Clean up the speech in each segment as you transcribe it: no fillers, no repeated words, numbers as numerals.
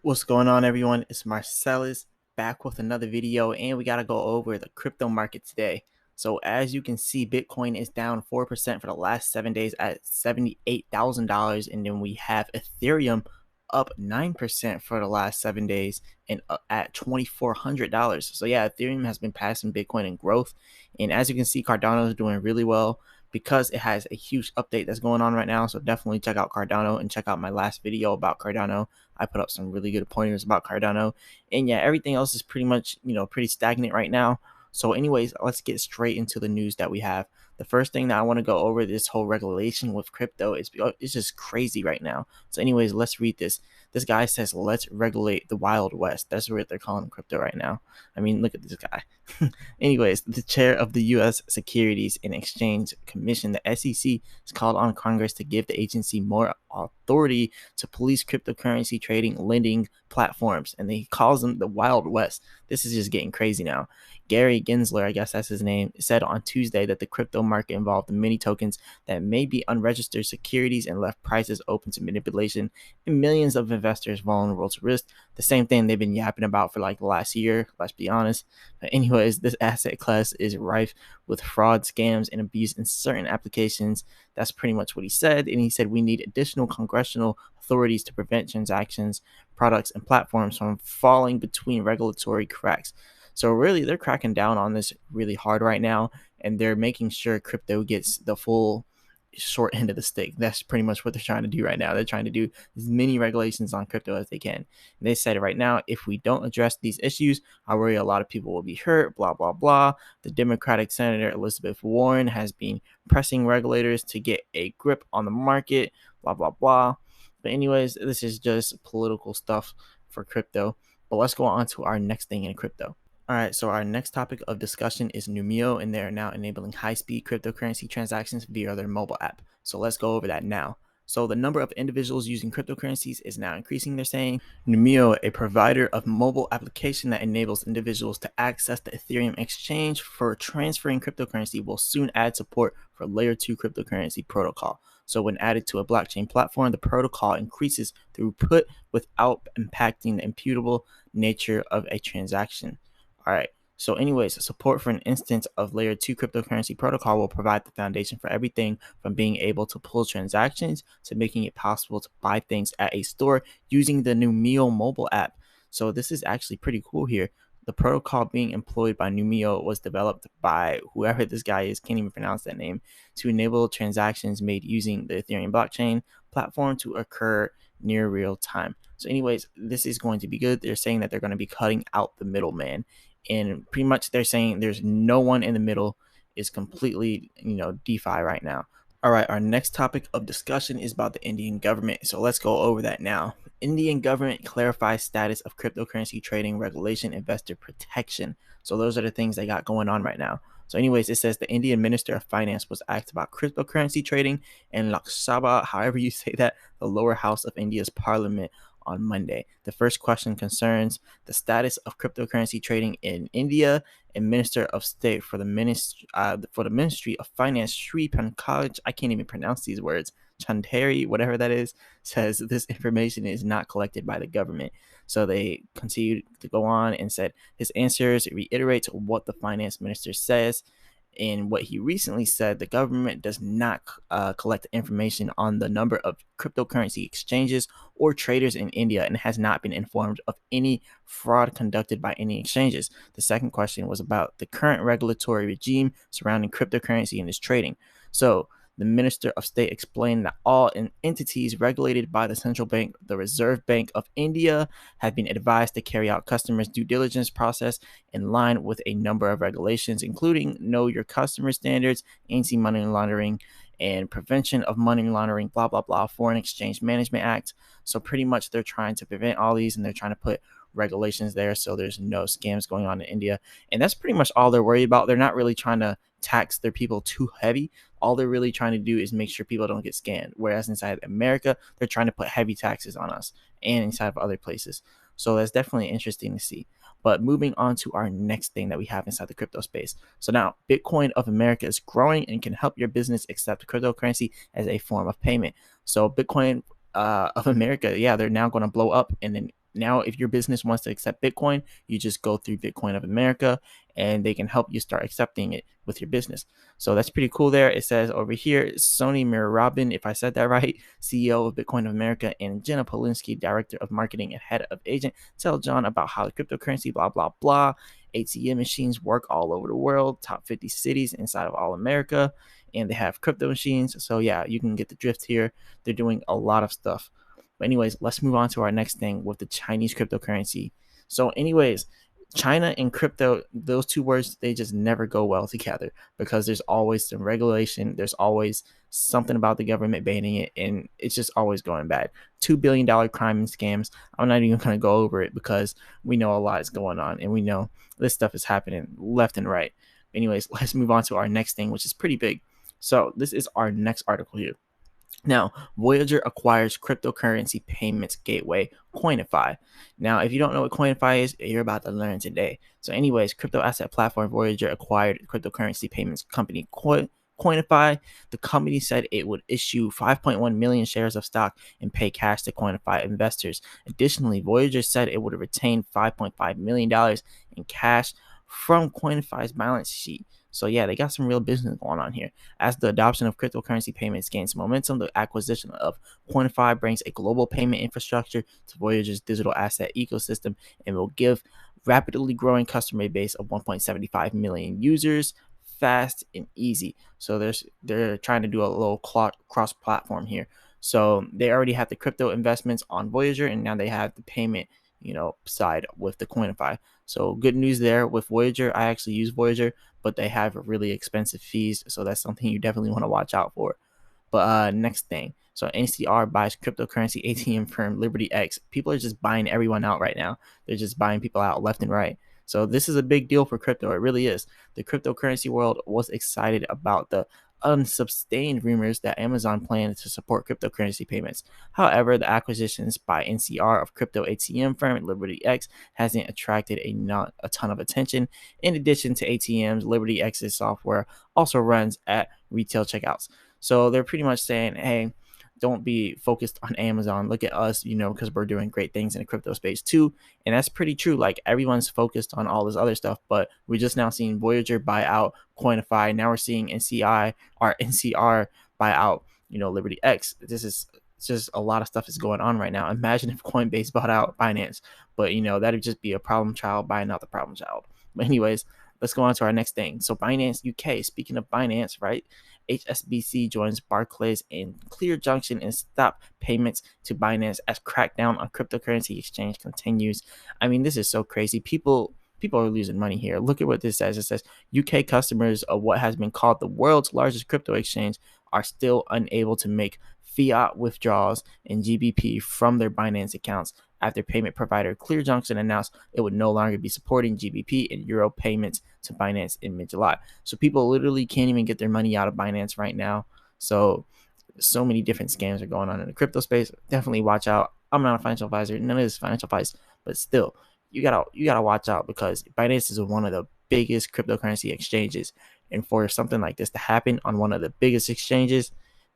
What's going on, everyone? It's Marsellis back with another video, and we got to go over the crypto market today. So, as you can see, Bitcoin is down 4% for the last 7 days at $78,000, and then we have Ethereum up 9% for the last 7 days and at $2,400. So, yeah, Ethereum has been passing Bitcoin in growth, and as you can see, Cardano is doing really well because it has a huge update that's going on right now. So, definitely check out Cardano and check out my last video about Cardano. I put up some really good pointers about Cardano. And yeah, everything else is pretty much, pretty stagnant right now. So anyways, let's get straight into the news that we have. The first thing that I want to go over this whole regulation with crypto is it's just crazy right now. So anyways, let's read this. This guy says, let's regulate the Wild West. That's what they're calling crypto right now. I mean, look at this guy. Anyways, the chair of the U.S. Securities and Exchange Commission, the SEC, has called on Congress to give the agency more authority to police cryptocurrency trading lending platforms, and he calls them the Wild West. This is just getting crazy now. Gary Gensler, I guess that's his name, said on Tuesday that the crypto market involved many tokens that may be unregistered securities and left prices open to manipulation and millions of investors vulnerable to risk. The same thing they've been yapping about for like the last year, let's be honest. But anyways, this asset class is rife with fraud, scams, and abuse in certain applications. That's pretty much what he said. And he said we need additional congressional authorities to prevent transactions, products, and platforms from falling between regulatory cracks. So really, they're cracking down on this really hard right now, and they're making sure crypto gets the full short end of the stick. That's pretty much what they're trying to do right now. They're trying to do as many regulations on crypto as they can. And they said right now, if we don't address these issues, I worry a lot of people will be hurt, blah, blah, blah. The Democratic Senator Elizabeth Warren has been pressing regulators to get a grip on the market, blah, blah, blah. But anyways, this is just political stuff for crypto. But let's go on to our next thing in crypto. All right, so our next topic of discussion is Numeo, and they are now enabling high-speed cryptocurrency transactions via their mobile app. So let's go over that now. So the number of individuals using cryptocurrencies is now increasing, they're saying. Numeo, a provider of mobile application that enables individuals to access the Ethereum exchange for transferring cryptocurrency, will soon add support for Layer 2 cryptocurrency protocol. So when added to a blockchain platform, the protocol increases throughput without impacting the immutable nature of a transaction. All right. So anyways, support for an instance of layer 2 cryptocurrency protocol will provide the foundation for everything from being able to pull transactions to making it possible to buy things at a store using the Numeo mobile app. So this is actually pretty cool here. The protocol being employed by Numeo was developed by whoever this guy is, can't even pronounce that name, to enable transactions made using the Ethereum blockchain platform to occur near real time. So anyways, this is going to be good. They're saying that they're going to be cutting out the middleman, and pretty much they're saying there's no one in the middle. Is completely, DeFi right now. All right, our next topic of discussion is about the Indian government. So let's go over that now. Indian government clarifies status of cryptocurrency trading regulation, investor protection. So those are the things they got going on right now. So anyways, it says the Indian Minister of Finance was asked about cryptocurrency trading in Lok Sabha, however you say that, the lower house of India's parliament on Monday. The first question concerns the status of cryptocurrency trading in India, and Minister of State for the Ministry of Finance, Sri Pankaj, I can't even pronounce these words, Chandhari, whatever that is, says this information is not collected by the government. So they continued to go on and said his answers reiterates what the finance minister says. In what he recently said, the government does not collect information on the number of cryptocurrency exchanges or traders in India and has not been informed of any fraud conducted by any exchanges. The second question was about the current regulatory regime surrounding cryptocurrency and its trading. So the Minister of State explained that all entities regulated by the central bank, the Reserve Bank of India, have been advised to carry out customers' due diligence process in line with a number of regulations, including Know Your Customer standards, anti-money laundering, and prevention of money laundering, blah, blah, blah, Foreign Exchange Management Act. So pretty much they're trying to prevent all these, and they're trying to put regulations there so there's no scams going on in India. And that's pretty much all they're worried about. They're not really trying to tax their people too heavy. All they're really trying to do is make sure people don't get scammed. Whereas inside America, they're trying to put heavy taxes on us, and inside of other places. So that's definitely interesting to see. But moving on to our next thing that we have inside the crypto space. So now Bitcoin of America is growing and can help your business accept cryptocurrency as a form of payment. So Bitcoin of America, yeah, they're now going to blow up, and then now if your business wants to accept Bitcoin, you just go through Bitcoin of America and they can help you start accepting it with your business. So that's pretty cool there. It says over here, Sony Mirabin, if I said that right, CEO of Bitcoin of America, and Jenna Polinsky, Director of Marketing and Head of Agent, tell John about how the cryptocurrency, blah, blah, blah. ATM machines work all over the world, top 50 cities inside of all America, and they have crypto machines. So yeah, you can get the drift here. They're doing a lot of stuff. But anyways, let's move on to our next thing with the Chinese cryptocurrency. So anyways, China and crypto, those two words, they just never go well together because there's always some regulation. There's always something about the government banning it, and it's just always going bad. $2 billion crime and scams. I'm not even going to go over it because we know a lot is going on, and we know this stuff is happening left and right. Anyways, let's move on to our next thing, which is pretty big. So this is our next article here. Now, Voyager acquires cryptocurrency payments gateway Coinify. Now, if you don't know what Coinify is, you're about to learn today. So anyways, crypto asset platform Voyager acquired cryptocurrency payments company Coinify. The company said it would issue 5.1 million shares of stock and pay cash to Coinify investors. Additionally, Voyager said it would retain $5.5 million in cash from Coinify's balance sheet. So yeah, they got some real business going on here. As the adoption of cryptocurrency payments gains momentum, the acquisition of Coinify brings a global payment infrastructure to Voyager's digital asset ecosystem and will give rapidly growing customer base of 1.75 million users fast and easy. So they're trying to do a little cross platform here. So they already have the crypto investments on Voyager, and now they have the payment side with the Coinify. So good news there with Voyager. I actually use Voyager, but they have really expensive fees, so that's something you definitely want to watch out for. But next thing, so NCR buys cryptocurrency ATM firm Liberty X. People are just buying everyone out right now. They're just buying people out left and right. So this is a big deal for crypto. It really is. The cryptocurrency world was excited about the unsustained rumors that Amazon planned to support cryptocurrency payments. However, the acquisitions by NCR of crypto ATM firm Liberty X hasn't attracted not a ton of attention. In addition to ATMs, Liberty X's software also runs at retail checkouts. So they're pretty much saying, hey, don't be focused on Amazon. Look at us, because we're doing great things in the crypto space too. And that's pretty true. Like everyone's focused on all this other stuff, but we just now seeing Voyager buy out Coinify. Now we're seeing NCR buy out, Liberty X. This is just a lot of stuff is going on right now. Imagine if Coinbase bought out Binance, but that'd just be a problem child buying out the problem child. But anyways, let's go on to our next thing. So Binance UK, speaking of Binance, right? HSBC joins Barclays and Clear Junction and stop payments to Binance as crackdown on cryptocurrency exchange continues. I mean, this is so crazy. People are losing money here. Look at what this says. It says UK customers of what has been called the world's largest crypto exchange are still unable to make fiat withdrawals in GBP from their Binance accounts after payment provider Clear Junction announced it would no longer be supporting GBP and Euro payments to Binance in mid-July. So people literally can't even get their money out of Binance right now. So many different scams are going on in the crypto space. Definitely watch out. I'm not a financial advisor. None of this is financial advice, but still, you gotta watch out because Binance is one of the biggest cryptocurrency exchanges, and for something like this to happen on one of the biggest exchanges,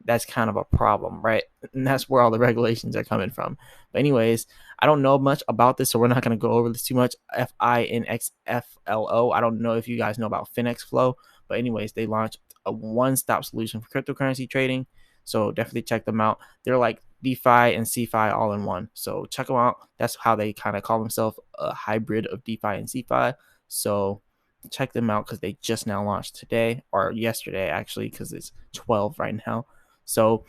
that's kind of a problem, right? And that's where all the regulations are coming from. But anyways, I don't know much about this, so we're not going to go over this too much. FINXFLO. I don't know if you guys know about FinXFlow, but anyways, they launched a one-stop solution for cryptocurrency trading. So definitely check them out. They're like DeFi and CeFi all in one. So check them out. That's how they kind of call themselves, a hybrid of DeFi and CeFi. So check them out because they just now launched today or yesterday, actually, because it's 12 right now. So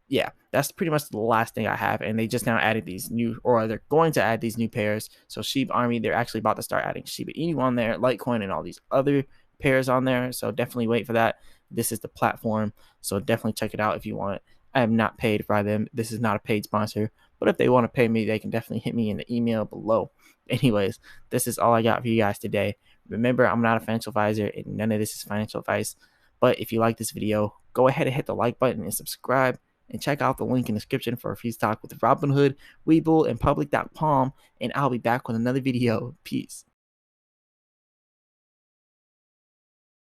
yeah, that's pretty much the last thing I have. And they just now added these new, or they're going to add these new pairs. So Shiba Army, they're actually about to start adding Shiba Inu on there, Litecoin, and all these other pairs on there. So definitely wait for that. This is the platform. So definitely check it out if you want. I am not paid by them. This is not a paid sponsor. But if they want to pay me, they can definitely hit me in the email below. Anyways, this is all I got for you guys today. Remember, I'm not a financial advisor and none of this is financial advice. But if you like this video, go ahead and hit the like button and subscribe. And check out the link in the description for a free stock with Robinhood, Webull, and Public.com. And I'll be back with another video. Peace.